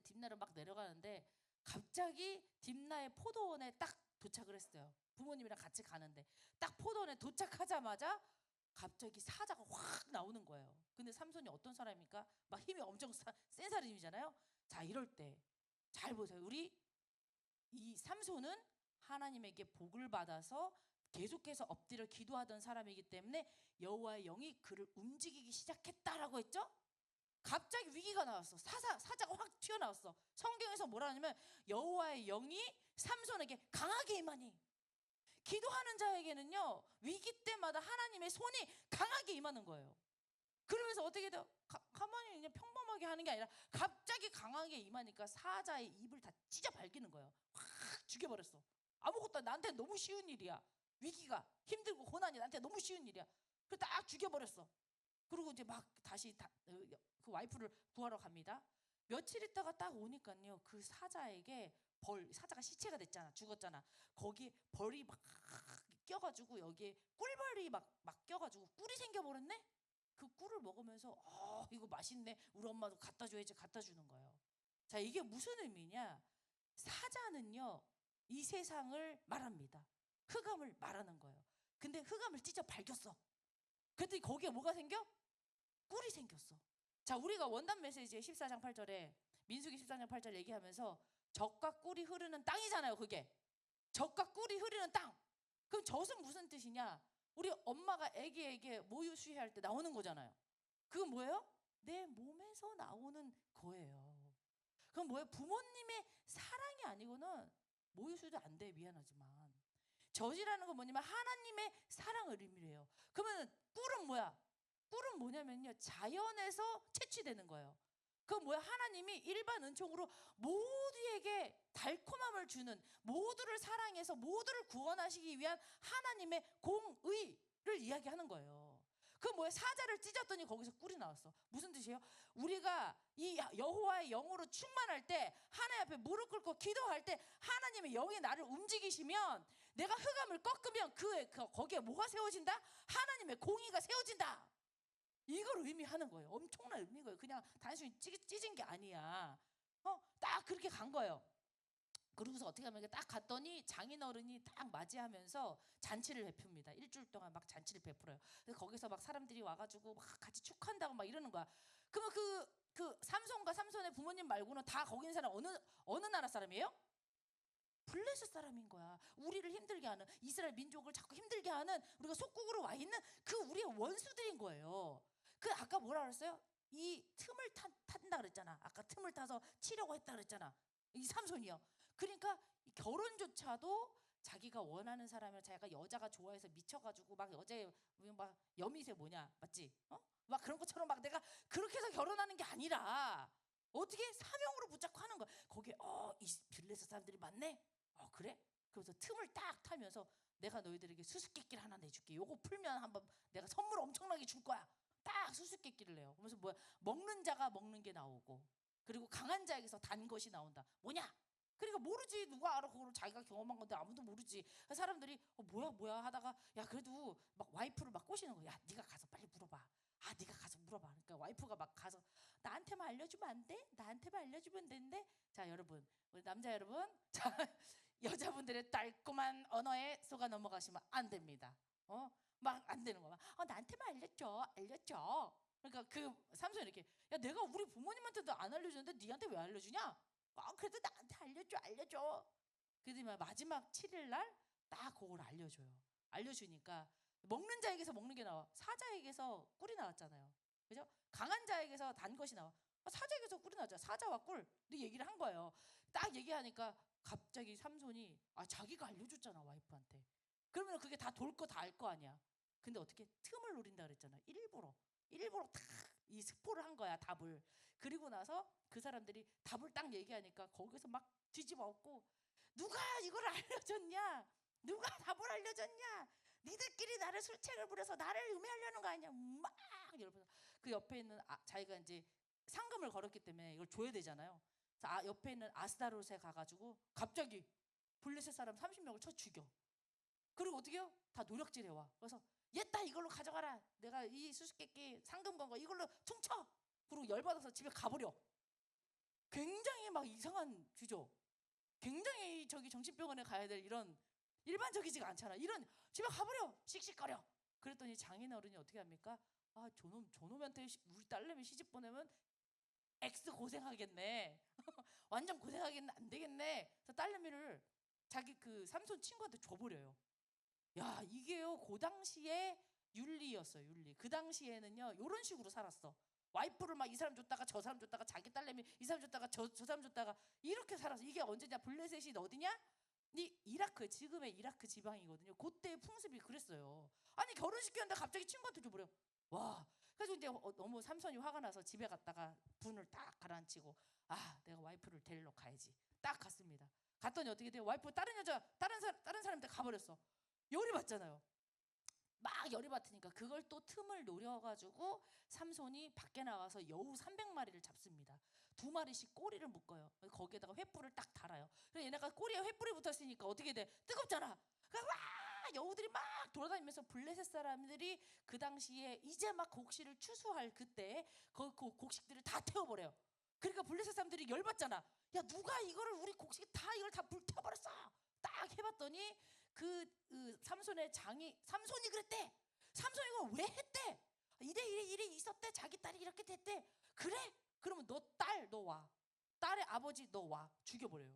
딥나를 막 내려가는데 갑자기 딥나의 포도원에 딱 도착을 했어요. 부모님이랑 같이 가는데 딱 포도원에 도착하자마자 갑자기 사자가 확 나오는 거예요. 근데 삼손이 어떤 사람입니까? 막 힘이 엄청 센 사람이잖아요. 자, 이럴 때 잘 보세요. 우리 이 삼손은 하나님에게 복을 받아서 계속해서 엎드려 기도하던 사람이기 때문에 여호와의 영이 그를 움직이기 시작했다라고 했죠. 갑자기 위기가 나왔어. 사자가 확 튀어나왔어. 성경에서 뭐라 하냐면 여호와의 영이 삼손에게 강하게 임하니, 기도하는 자에게는요 위기 때마다 하나님의 손이 강하게 임하는 거예요. 그러면서 어떻게 돼요? 가만히 그냥 평범하게 하는 게 아니라 갑자기 강하게 임하니까 사자의 입을 다 찢어 밝히는 거예요. 확 죽여버렸어. 아무것도 나한테 너무 쉬운 일이야. 위기가 힘들고 고난이 나한테 너무 쉬운 일이야. 그래서 딱 죽여버렸어. 그리고 이제 막 다시 그 와이프를 구하러 갑니다. 며칠 있다가 딱 오니까요 그 사자에게 사자가 시체가 됐잖아. 죽었잖아. 거기에 벌이 막 껴가지고 여기에 꿀벌이 막 껴가지고 꿀이 생겨버렸네. 그 꿀을 먹으면서 이거 맛있네. 우리 엄마도 갖다 줘야지. 갖다 주는 거예요. 자, 이게 무슨 의미냐? 사자는요 이 세상을 말합니다. 흑암을 말하는 거예요. 근데 흑암을 찢어 밝혔어. 그랬더니 거기에 뭐가 생겨? 꿀이 생겼어. 자, 우리가 원단 메시지의 14장 8절에 민수기 14장 8절 얘기하면서 젖과 꿀이 흐르는 땅이잖아요. 그게 젖과 꿀이 흐르는 땅. 그럼 젖은 무슨 뜻이냐? 우리 엄마가 아기에게 모유 수유할 때 나오는 거잖아요. 그건 뭐예요? 내 몸에서 나오는 거예요. 그럼 뭐예요? 부모님의 사랑이 아니고는 모유 수유도 안 돼. 미안하지만 젖이라는 건 뭐냐면 하나님의 사랑을 의미해요. 그러면 꿀은 뭐야? 꿀은 뭐냐면요 자연에서 채취되는 거예요. 그건 뭐야? 하나님이 일반 은총으로 모두에게 달콤함을 주는, 모두를 사랑해서 모두를 구원하시기 위한 하나님의 공의를 이야기하는 거예요. 그 뭐야? 사자를 찢었더니 거기서 꿀이 나왔어. 무슨 뜻이에요? 우리가 이 여호와의 영으로 충만할 때, 하나님 앞에 무릎 꿇고 기도할 때 하나님의 영이 나를 움직이시면, 내가 흑암을 꺾으면 거기에 뭐가 세워진다? 하나님의 공의가 세워진다. 이걸 의미하는 거예요. 엄청난 의미고요. 그냥 단순히 찢은 게 아니야. 딱 그렇게 간 거예요. 그러고서 어떻게 하면 딱 갔더니 장인어른이 딱 맞이하면서 잔치를 베풉니다. 일주일 동안 막 잔치를 베풀어요. 그래서 거기서 막 사람들이 와가지고 막 같이 축한다고 막 이러는 거야. 그러면 그 삼손과 삼손의 부모님 말고는 다 거기 있는 사람 어느 나라 사람이에요? 블레셋 사람인 거야. 우리를 힘들게 하는, 이스라엘 민족을 자꾸 힘들게 하는, 우리가 속국으로 와 있는 그 우리의 원수들인 거예요. 그 아까 뭐라 그랬어요? 이 틈을 탄다 그랬잖아. 아까 틈을 타서 치려고 했다 그랬잖아. 이 삼손이요. 그러니까 결혼조차도 자기가 원하는 사람을, 자기가 여자가 좋아해서 미쳐가지고 막 여자의 막 여미새 뭐냐 맞지? 막 그런 것처럼 막 내가 그렇게 해서 결혼하는 게 아니라 어떻게 사명으로 붙잡고 하는 거야. 거기에 이 블레셋 사람들이 많네. 그래? 그래서 틈을 딱 타면서 내가 너희들에게 수수께끼를 하나 내줄게. 요거 풀면 한번 내가 선물 엄청나게 줄 거야. 딱 수수께끼를 내요. 그러면서 뭐야? 먹는 자가 먹는 게 나오고, 그리고 강한 자에게서 단 것이 나온다. 뭐냐? 그러니까 모르지. 누가 알아? 그걸 자기가 경험한 건데 아무도 모르지. 사람들이 뭐야 하다가 야 그래도 막 와이프를 막 꼬시는 거야. 야 네가 가서 빨리 물어봐. 네가 가서 물어봐. 그러니까 와이프가 막 가서 나한테만 알려주면 안 돼? 나한테만 알려주면 되는데. 자 여러분, 우리 남자 여러분, 자 여자분들의 달콤한 언어에 속아 넘어가시면 안 됩니다. 막 안 되는 거야. 나한테만 알려줘. 그러니까 그 삼손이 이렇게, 야 내가 우리 부모님한테도 안 알려주는데 니한테 왜 알려주냐? 그래도 나한테 알려줘. 그래도 마지막 7일 날 딱 그걸 알려줘요. 알려주니까 먹는 자에게서 먹는 게 나와. 사자에게서 꿀이 나왔잖아요. 그죠? 강한 자에게서 단 것이 나와. 사자에게서 꿀이 나자. 사자와 꿀. 네 얘기를 한 거예요. 딱 얘기하니까 갑자기 삼손이 자기가 알려줬잖아 와이프한테. 그러면 그게 다 돌 거 다 알 거 아니야. 근데 어떻게 틈을 노린다 그랬잖아. 일부러 탁 이 스포를 한 거야 답을. 그리고 나서 그 사람들이 답을 딱 얘기하니까 거기서 막 뒤집어 엎고 누가 이걸 알려줬냐? 누가 답을 알려줬냐? 니들끼리 나를 술책을 부려서 나를 음해하려는 거 아니야? 막 이러면서 그 옆에 있는 자기가 이제 상금을 걸었기 때문에 이걸 줘야 되잖아요. 그래서 옆에 있는 아스다롯에 가가지고 갑자기 블레셋 사람 30명을 쳐 죽여. 그리고 어떻게 해요? 다 노력질 해와. 그래서 얘다 이걸로 가져가라. 내가 이 수수께끼 상금 건 거 이걸로 퉁쳐. 그리고 열받아서 집에 가버려. 굉장히 막 이상한 주죠. 굉장히 저기 정신병원에 가야 될 이런 일반적이지가 않잖아. 이런 집에 가버려. 씩씩거려. 그랬더니 장인어른이 어떻게 합니까? 저놈한테 우리 딸내미 시집 보내면 X 고생하겠네. 완전 고생하겠네. 안 되겠네. 그래서 딸내미를 자기 그 삼손 친구한테 줘버려요. 야, 이게요, 그 당시에 윤리였어요, 윤리. 그 당시에는요, 이런 식으로 살았어. 와이프를 막 이 사람 줬다가 저 사람 줬다가 자기 딸내미 이 사람 줬다가 저 사람 줬다가 이렇게 살았어. 이게 언제냐? 블레셋이 어디냐? 이라크, 지금의 이라크 지방이거든요. 그때의 풍습이 그랬어요. 아니 결혼시켰는데 갑자기 친구한테 줘버려. 와. 그래서 이제 너무 삼손이 화가 나서 집에 갔다가 분을 딱 가라앉히고 내가 와이프를 데리러 가야지. 딱 갔습니다. 갔더니 어떻게 돼요? 와이프 다른 여자 다른 사람한테 가버렸어. 열이 받잖아요. 막 열이 받으니까 그걸 또 틈을 노려가지고 삼손이 밖에 나가서 여우 300마리를 잡습니다. 2마리씩 꼬리를 묶어요. 거기에다가 횃불을 딱 달아요. 그래서 얘네가 꼬리에 횃불이 붙었으니까 어떻게 돼? 뜨겁잖아. 그러니까 와 여우들이 막 돌아다니면서 블레셋 사람들이 그 당시에 이제 막 곡식을 추수할 그때 그 곡식들을 다 태워버려요. 그러니까 블레셋 사람들이 열받잖아. 야 누가 이거를 우리 곡식 다 이걸 다 불태워버렸어. 딱 해봤더니 삼손의 삼손이 그랬대. 삼손이 이걸 왜 했대? 이래 있었대. 자기 딸이 이렇게 됐대. 그래? 그러면 너 와. 딸의 아버지 너 와. 죽여버려요.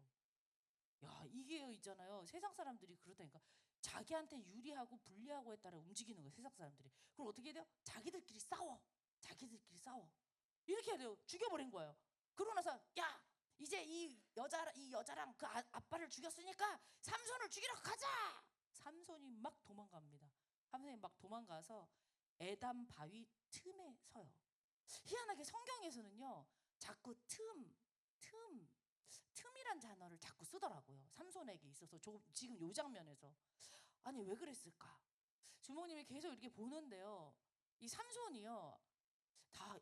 야 이게 있잖아요. 세상 사람들이 그렇다니까. 자기한테 유리하고 불리하고 에 따라 움직이는 거예요. 세상 사람들이. 그럼 어떻게 해야 돼요? 자기들끼리 싸워. 이렇게 해야 돼요. 죽여버린 거예요. 그러고 나서 야 이제 이 여자랑 그 아빠를 죽였으니까 삼손을 죽이러 가자. 삼손이 막 도망갑니다. 삼손이 막 도망가서 에담 바위 틈에 서요. 희한하게 성경에서는요 자꾸 틈이란 단어를 자꾸 쓰더라고요. 삼손에게 있어서 지금 요 장면에서 아니 왜 그랬을까? 주모님이 계속 이렇게 보는데요. 이 삼손이요.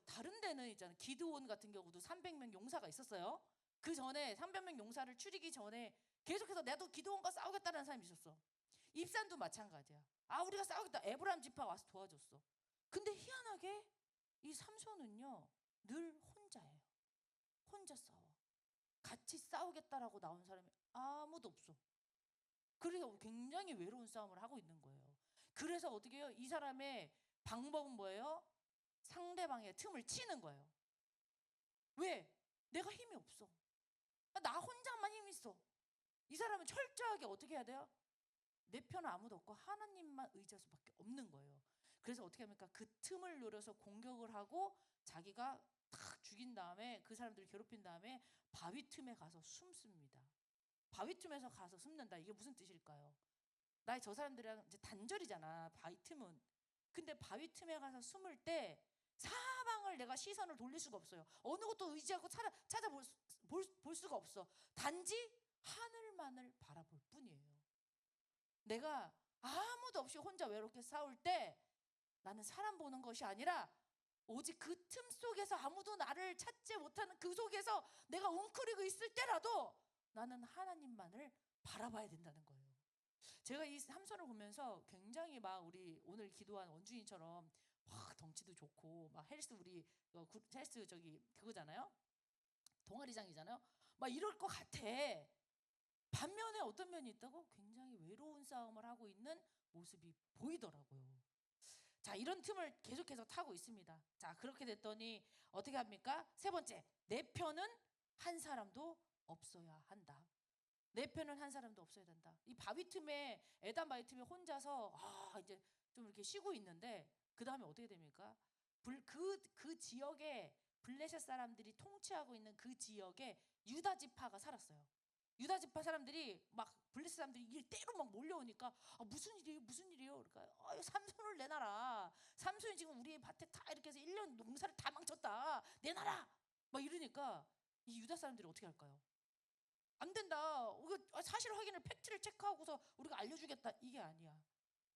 다른 데는 있잖아요. 기드온 같은 경우도 300명 용사가 있었어요. 그 전에 300명 용사를 추리기 전에 계속해서 나도 기드온과 싸우겠다는 사람이 있었어. 입산도 마찬가지야. 우리가 싸우겠다. 에브람 지파 와서 도와줬어. 근데 희한하게 이 삼손은요 늘 혼자예요. 혼자 싸워. 같이 싸우겠다라고 나온 사람이 아무도 없어. 그래서 굉장히 외로운 싸움을 하고 있는 거예요. 그래서 어떻게 해요? 이 사람의 방법은 뭐예요? 상대방의 틈을 치는 거예요. 왜? 내가 힘이 없어. 나 혼자만 힘 있어. 이 사람은 철저하게 어떻게 해야 돼요? 내 편은 아무도 없고 하나님만 의지할 수밖에 없는 거예요. 그래서 어떻게 합니까? 그 틈을 노려서 공격을 하고 자기가 탁 죽인 다음에 그 사람들을 괴롭힌 다음에 바위 틈에 가서 숨습니다. 바위 틈에서 가서 숨는다. 이게 무슨 뜻일까요? 나 저 사람들이랑 이제 단절이잖아. 바위 틈은. 근데 바위 틈에 가서 숨을 때 사방을 내가 시선을 돌릴 수가 없어요. 어느 것도 의지하고 찾아볼 수가 없어. 단지 하늘만을 바라볼 뿐이에요. 내가 아무도 없이 혼자 외롭게 싸울 때 나는 사람 보는 것이 아니라 오직 그 틈 속에서 아무도 나를 찾지 못하는 그 속에서 내가 웅크리고 있을 때라도 나는 하나님만을 바라봐야 된다는 거예요. 제가 이 삼손을 보면서 굉장히 막 우리 오늘 기도한 원주인처럼 막 덩치도 좋고 막 헬스 우리 헬스 저기 그거잖아요. 동아리장이잖아요. 막 이럴 것 같아. 반면에 어떤 면이 있다고? 굉장히 외로운 싸움을 하고 있는 모습이 보이더라고요. 자, 이런 틈을 계속해서 타고 있습니다. 자, 그렇게 됐더니 어떻게 합니까? 세 번째, 내 편은 한 사람도 없어야 한다. 내 편은 한 사람도 없어야 된다. 이 바위 틈에 에단 바위 틈에 혼자서 이제 좀 이렇게 쉬고 있는데 그 다음에 어떻게 됩니까? 그 지역에 블레셋 사람들이 통치하고 있는 그 지역에 유다 지파가 살았어요. 유다 지파 사람들이 막 블레셋 사람들이 일대로 막 몰려오니까 무슨 일이에요? 무슨 일이에요? 그러니까 삼손을 내놔라. 삼손이 지금 우리 밭에 다 이렇게 해서 1년 농사를 다 망쳤다. 내놔라. 막 이러니까 이 유다 사람들이 어떻게 할까요? 안 된다. 사실 확인을 팩트를 체크하고서 우리가 알려주겠다. 이게 아니야.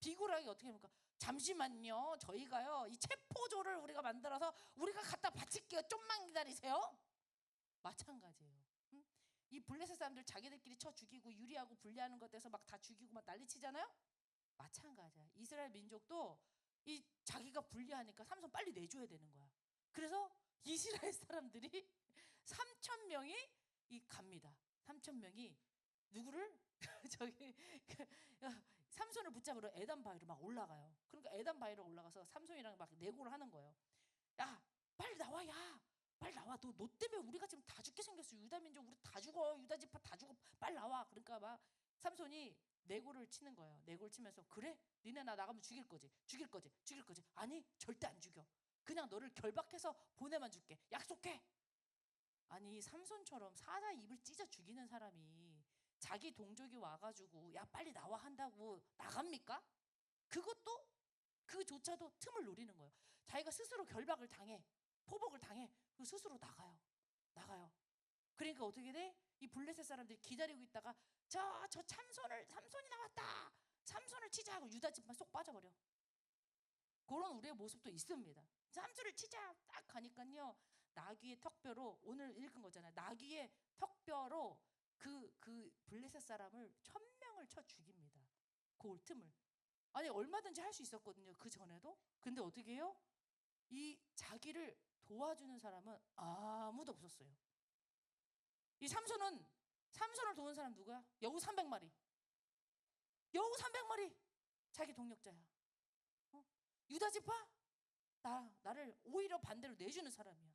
비굴하게 어떻게 합니까? 잠시만요. 저희가요 이 체포조를 우리가 만들어서 우리가 갖다 바칠게요. 좀만 기다리세요. 마찬가지예요. 응? 이 블레셋 사람들 자기들끼리 쳐 죽이고 유리하고 불리하는 것에서 막 다 죽이고 막 난리치잖아요. 마찬가지야. 이스라엘 민족도 이 자기가 불리하니까 삼손 빨리 내줘야 되는 거야. 그래서 이스라엘 사람들이 3천 명이 갑니다. 3천 명이 누구를 저기 삼손을 붙잡으러 에단 바위로 막 올라가요. 그러니까 에단 바위로 올라가서 삼손이랑 막 내고를 하는 거예요. 야, 빨리 나와, 야, 빨리 나와. 너 때문에 우리가 지금 다 죽게 생겼어. 유다 민족 우리 다 죽어. 유다 지파 다 죽어. 빨리 나와. 그러니까 막 삼손이 내고를 치는 거예요. 내고를 치면서 그래? 니네 나 나가면 죽일 거지. 죽일 거지. 죽일 거지. 아니, 절대 안 죽여. 그냥 너를 결박해서 보내만 줄게. 약속해. 아니, 삼손처럼 사자 입을 찢어 죽이는 사람이 자기 동족이 와가지고 야 빨리 나와 한다고 나갑니까? 그것도 그조차도 틈을 노리는 거예요. 자기가 스스로 결박을 당해, 포복을 당해, 그 스스로 나가요. 그러니까 어떻게 돼? 이 블레셋 사람들이 기다리고 있다가 저 삼손이 나왔다. 삼손을 치자 하고 유다 집만 쏙 빠져버려. 그런 우리의 모습도 있습니다. 삼손을 치자 딱 가니까요. 나귀의 턱뼈로 오늘 읽은 거잖아요. 나귀의 턱뼈로 그 블레셋 사람을 1,000명을 쳐 죽입니다. 그 틈을. 아니 얼마든지 할 수 있었거든요. 그 전에도. 근데 어떻게 해요? 이 자기를 도와주는 사람은 아무도 없었어요. 이 삼손을 도운 사람 누구야? 여우 300마리. 여우 300마리. 자기 동력자야. 유다 지파? 나를 오히려 반대로 내주는 사람이야.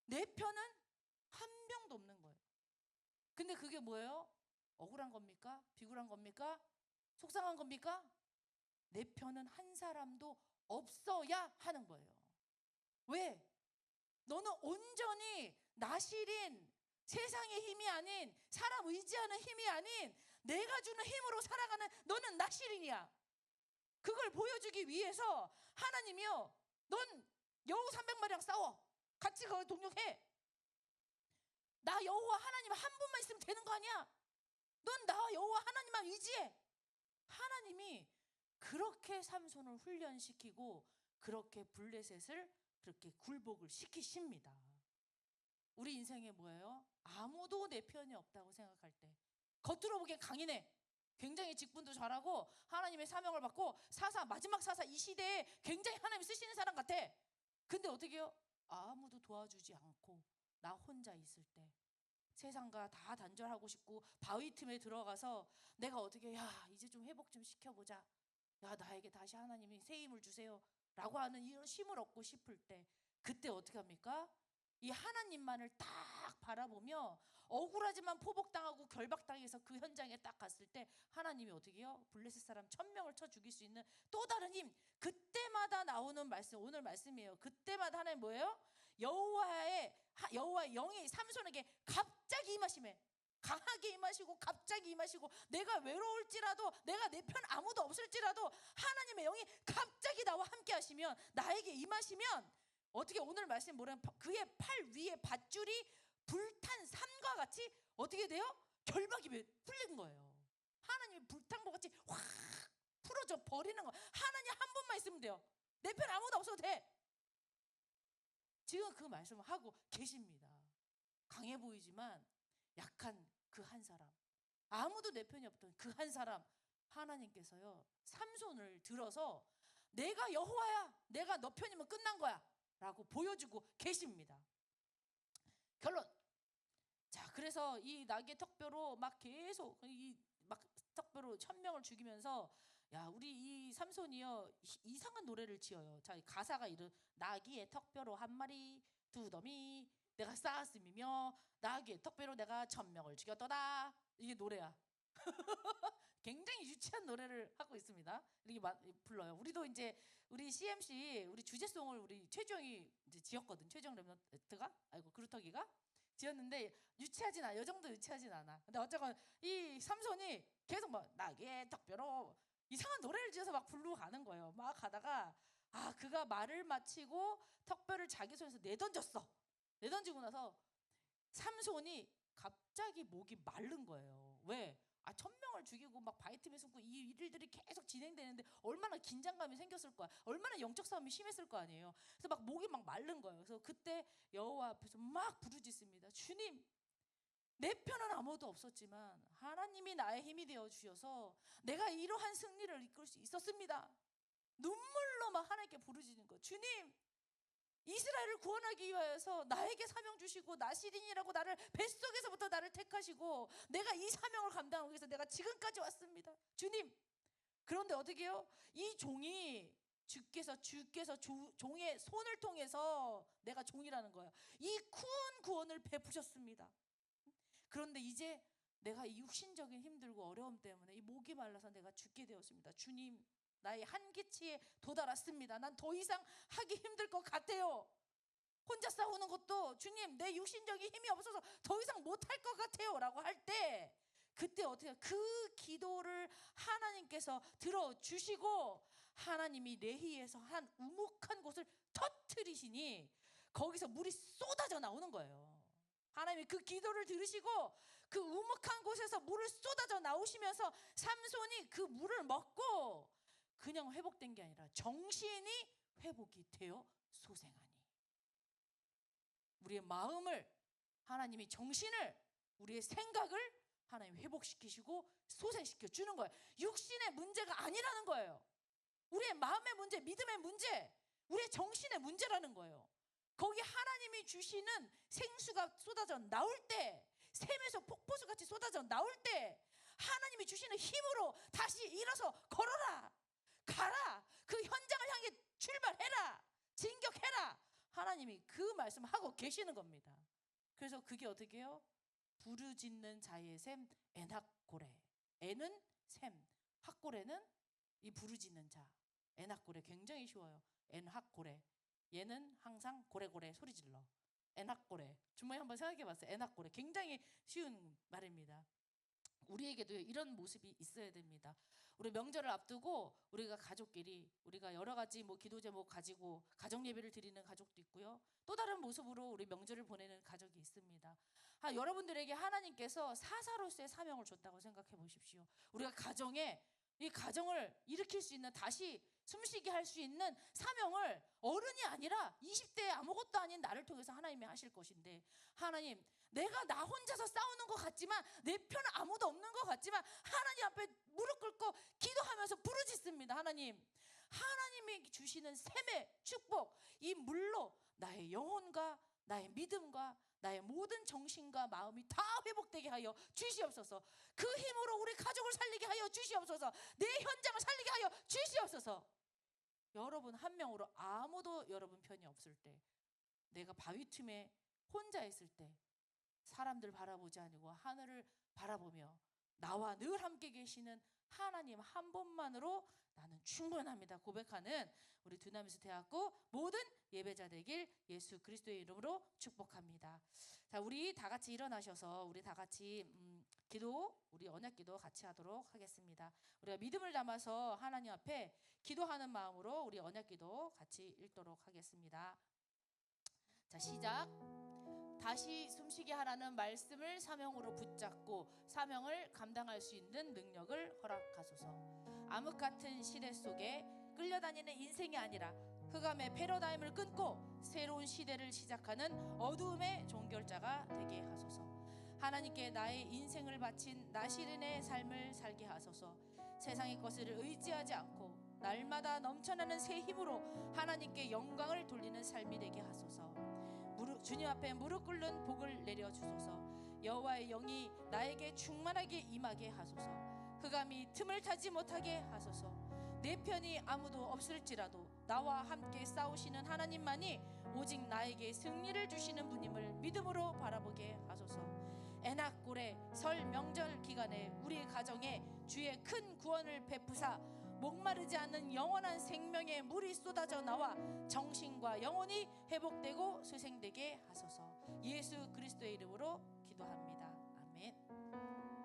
내 편은 한 명도 없는 거예요. 근데 그게 뭐예요? 억울한 겁니까? 비굴한 겁니까? 속상한 겁니까? 내 편은 한 사람도 없어야 하는 거예요. 왜? 너는 온전히 나실인 세상의 힘이 아닌 사람 의지하는 힘이 아닌 내가 주는 힘으로 살아가는 너는 나실인이야. 그걸 보여주기 위해서 하나님이요. 넌 여우 300마리랑 싸워. 같이 거기 동력해. 나 여호와 하나님 한 분만 있으면 되는 거 아니야? 넌 나 여호와 하나님만 의지해. 하나님이 그렇게 삼손을 훈련시키고 그렇게 블레셋을 그렇게 굴복을 시키십니다. 우리 인생에 뭐예요? 아무도 내 편이 없다고 생각할 때 겉으로 보기엔 강인해. 굉장히 직분도 잘하고 하나님의 사명을 받고 마지막 사사 이 시대에 굉장히 하나님 쓰시는 사람 같아. 근데 어떻게 해요? 아무도 도와주지 않고 나 혼자 있을 때 세상과 다 단절하고 싶고 바위 틈에 들어가서 내가 어떻게 이제 좀 회복 좀 시켜보자. 나에게 다시 하나님이 새 힘을 주세요 라고 하는 이런 힘을 얻고 싶을 때 그때 어떻게 합니까? 이 하나님만을 딱 바라보며 억울하지만 포복당하고 결박당해서 그 현장에 딱 갔을 때 하나님이 어떻게 해요? 블레셋 사람 1,000명을 쳐 죽일 수 있는 또 다른 힘. 그때마다 나오는 말씀, 오늘 말씀이에요. 그때마다 하나님 뭐예요? 여호와의 영이 삼손에게 갑자기 임하심에 강하게 임하시고 갑자기 임하시고 내가 외로울지라도 내가 내 편 아무도 없을지라도 하나님의 영이 갑자기 나와 함께 하시면 나에게 임하시면 어떻게 오늘 말씀 뭐냐면 그의 팔 위에 밧줄이 불탄 산과 같이 어떻게 돼요? 결박이 풀린 거예요. 하나님이 불탄 것 같이 확 풀어져 버리는 거. 하나님 한 분만 있으면 돼요. 내 편 아무도 없어도 돼. 지금 그 말씀을 하고 계십니다. 강해 보이지만 약한 그 한 사람, 아무도 내 편이 없던 그 한 사람, 하나님께서요 삼손을 들어서 내가 여호와야, 내가 너 편이면 끝난 거야 라고 보여주고 계십니다. 결론. 자, 그래서 이 나귀의 턱뼈로 막 계속 막 턱뼈로 1,000명을 죽이면서 우리 이 삼손이요 이상한 노래를 지어요. 자, 가사가 이런 나귀의 턱뼈로 한 마리 두 더미 내가 쌓았음이며 나귀의 턱뼈로 내가 1,000명을 죽였더라. 이게 노래야. 굉장히 유치한 노래를 하고 있습니다. 이렇게 불러요. 우리도 이제 우리 CMC 우리 주제송을 우리 최주영이 이제 지었거든. 최주영 랩런트가 그루터기가 지었는데 유치하진 않아. 요 정도 유치하진 않아. 근데 어쨌건 이 삼손이 계속 막 나게 덕벼로 이상한 노래를 지어서 막 부르고 가는 거예요. 막 가다가 그가 말을 마치고 턱뼈를 자기 손에서 내던졌어. 내던지고 나서 삼손이 갑자기 목이 마른 거예요. 왜? 1,000명을 죽이고 막 바위틈에 숨고 이 일들이 계속 진행되는데 얼마나 긴장감이 생겼을 거야. 얼마나 영적 싸움이 심했을 거 아니에요. 그래서 막 목이 막 마른 거예요. 그래서 그때 여호와 앞에서 막 부르짖습니다. 주님, 내 편은 아무도 없었지만 하나님이 나의 힘이 되어 주셔서 내가 이러한 승리를 이끌 수 있었습니다. 눈물로 막 하나님께 부르짖는 거. 주님, 이스라엘을 구원하기 위하여서 나에게 사명 주시고 나시린이라고 나를 뱃속에서부터 나를 택하시고 내가 이 사명을 감당하기 위해서 내가 지금까지 왔습니다. 주님. 그런데 어떻게 해요? 이 종이 주께서 종의 손을 통해서 내가 종이라는 거예요. 이 큰 구원을 베푸셨습니다. 그런데 이제 내가 이 육신적인 힘들고 어려움 때문에 이 목이 말라서 내가 죽게 되었습니다. 주님, 나의 한계치에 도달했습니다. 난 더 이상 하기 힘들 것 같아요. 혼자 싸우는 것도 주님, 내 육신적인 힘이 없어서 더 이상 못할 것 같아요 라고 할 때 그때 어떻게 해요? 그 기도를 하나님께서 들어주시고 하나님이 레히에서 한 우묵한 곳을 터뜨리시니 거기서 물이 쏟아져 나오는 거예요. 하나님이 그 기도를 들으시고 그 우묵한 곳에서 물을 쏟아져 나오시면서 삼손이 그 물을 먹고 그냥 회복된 게 아니라 정신이 회복이 되어 소생하니. 우리의 마음을 하나님이 정신을 우리의 생각을 하나님 회복시키시고 소생시켜 주는 거예요. 육신의 문제가 아니라는 거예요. 우리의 마음의 문제, 믿음의 문제, 우리의 정신의 문제라는 거예요. 거기 하나님이 주시는 생수가 쏟아져 나올 때, 샘에서 폭포수같이 쏟아져 나올 때 하나님이 주시는 힘으로 다시 일어서 걸어라, 가라, 그 현장을 향해 출발해라, 진격해라. 하나님이 그 말씀하고 계시는 겁니다. 그래서 그게 어떻게 해요? 부르짖는 자의 샘 에낙고레. 에는 샘, 학고레는 이 부르짖는 자. 에낙고레 굉장히 쉬워요. 엔학고레. 얘는 항상 고래고래 소리 질러. 에낙고레. 주머니 한번 생각해봤어요. 에낙고레. 굉장히 쉬운 말입니다. 우리에게도 이런 모습이 있어야 됩니다. 우리 명절을 앞두고 우리가 가족끼리 우리가 여러 가지 기도 제목 가지고 가정 예배를 드리는 가족도 있고요. 또 다른 모습으로 우리 명절을 보내는 가족이 있습니다. 여러분들에게 하나님께서 사사로서의 사명을 줬다고 생각해 보십시오. 우리가 이 가정을 일으킬 수 있는, 다시 숨쉬게 할 수 있는 사명을 어른이 아니라 20대에 아무것도 아닌 나를 통해서 하나님이 하실 것인데, 하나님, 내가 나 혼자서 싸우는 것 같지만, 내 편은 아무도 없는 것 같지만 하나님 앞에 무릎 꿇고 기도하면서 부르짖습니다. 하나님이 주시는 샘의 축복, 이 물로 나의 영혼과 나의 믿음과 나의 모든 정신과 마음이 다 회복되게 하여 주시옵소서. 그 힘으로 우리 가족을 살리게 하여 주시옵소서. 내 현장을 살리게 하여 주시옵소서. 여러분 한 명으로 아무도 여러분 편이 없을 때, 내가 바위 틈에 혼자 있을 때, 사람들 바라보지 아니고 하늘을 바라보며 나와 늘 함께 계시는 하나님 한 분만으로 나는 충분합니다 고백하는 우리 두나미스 대학교 모든 예배자 되길 예수 그리스도의 이름으로 축복합니다. 자, 우리 다 같이 일어나셔서 우리 다 같이 우리 언약기도 같이 하도록 하겠습니다. 우리가 믿음을 담아서 하나님 앞에 기도하는 마음으로 우리 언약기도 같이 읽도록 하겠습니다. 자, 시작. 다시 숨쉬게 하라는 말씀을 사명으로 붙잡고 사명을 감당할 수 있는 능력을 허락하소서. 암흑 같은 시대 속에 끌려다니는 인생이 아니라 흑암의 패러다임을 끊고 새로운 시대를 시작하는 어두움의 종결자가 되게 하소서. 하나님께 나의 인생을 바친 나시린의 삶을 살게 하소서. 세상의 것을 의지하지 않고 날마다 넘쳐나는 새 힘으로 하나님께 영광을 돌리는 삶이 되게 하소서. 주님 앞에 무릎 꿇는 복을 내려주소서. 여호와의 영이 나에게 충만하게 임하게 하소서. 흑암이 틈을 타지 못하게 하소서. 내 편이 아무도 없을지라도 나와 함께 싸우시는 하나님만이 오직 나에게 승리를 주시는 분임을 믿음으로 바라보게 하소서. 애낙고래 설 명절 기간에 우리 가정에 주의 큰 구원을 베푸사 목마르지 않는 영원한 생명의 물이 쏟아져 나와 정신과 영혼이 회복되고 소생되게 하소서. 예수 그리스도의 이름으로 기도합니다. 아멘.